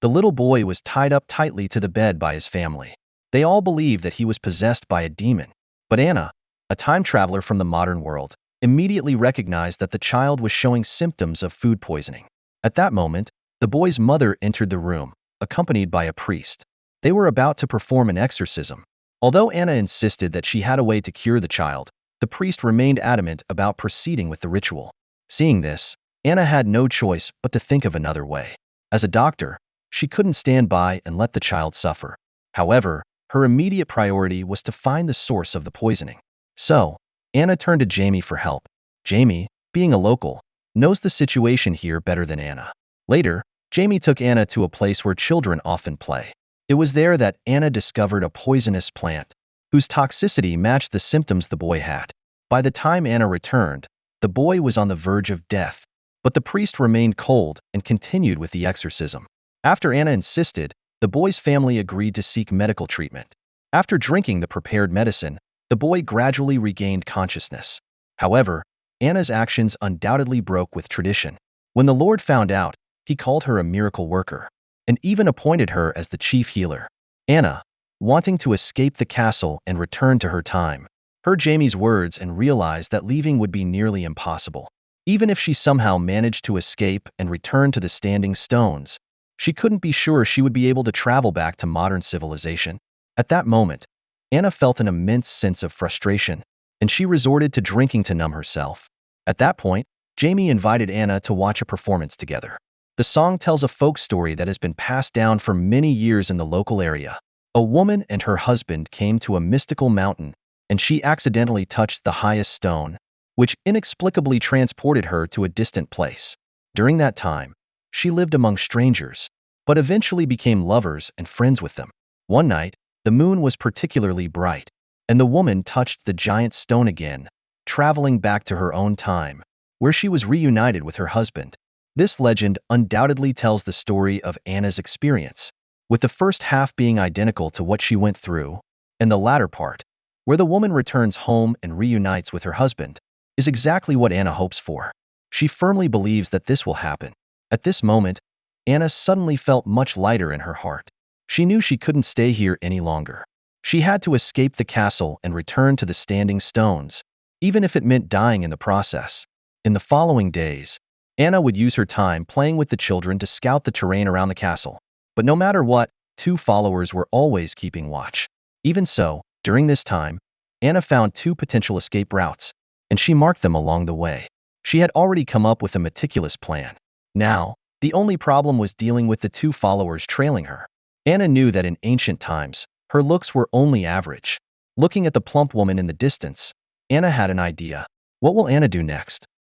The little boy was tied up tightly to the bed by his family. They all believed that he was possessed by a demon. But Anna, a time traveler from the modern world, immediately recognized that the child was showing symptoms of food poisoning. At that moment, the boy's mother entered the room, accompanied by a priest. They were about to perform an exorcism. Although Anna insisted that she had a way to cure the child, the priest remained adamant about proceeding with the ritual. Seeing this, Anna had no choice but to think of another way. As a doctor, she couldn't stand by and let the child suffer. However, her immediate priority was to find the source of the poisoning. So, Anna turned to Jamie for help. Jamie, being a local, knows the situation here better than Anna. Later, Jamie took Anna to a place where children often play. It was there that Anna discovered a poisonous plant, whose toxicity matched the symptoms the boy had. By the time Anna returned, the boy was on the verge of death, but the priest remained cold and continued with the exorcism. After Anna insisted, the boy's family agreed to seek medical treatment. After drinking the prepared medicine, the boy gradually regained consciousness. However, Anna's actions undoubtedly broke with tradition. When the Lord found out, he called her a miracle worker, and even appointed her as the chief healer. Anna, wanting to escape the castle and return to her time, heard Jamie's words and realized that leaving would be nearly impossible. Even if she somehow managed to escape and return to the Standing Stones, she couldn't be sure she would be able to travel back to modern civilization. At that moment, Anna felt an immense sense of frustration, and she resorted to drinking to numb herself. At that point, Jamie invited Anna to watch a performance together. The song tells a folk story that has been passed down for many years in the local area. A woman and her husband came to a mystical mountain, and she accidentally touched the highest stone, which inexplicably transported her to a distant place. During that time, she lived among strangers, but eventually became lovers and friends with them. One night, the moon was particularly bright, and the woman touched the giant stone again, traveling back to her own time, where she was reunited with her husband. This legend undoubtedly tells the story of Anna's experience, with the first half being identical to what she went through, and the latter part, where the woman returns home and reunites with her husband, is exactly what Anna hopes for. She firmly believes that this will happen. At this moment, Anna suddenly felt much lighter in her heart. She knew she couldn't stay here any longer. She had to escape the castle and return to the Standing Stones, even if it meant dying in the process. In the following days, Anna would use her time playing with the children to scout the terrain around the castle. But no matter what, two followers were always keeping watch. Even so, during this time, Anna found two potential escape routes, and she marked them along the way. She had already come up with a meticulous plan. Now, the only problem was dealing with the two followers trailing her. Anna knew that in ancient times, her looks were only average. Looking at the plump woman in the distance, Anna had an idea. What will Anna do next?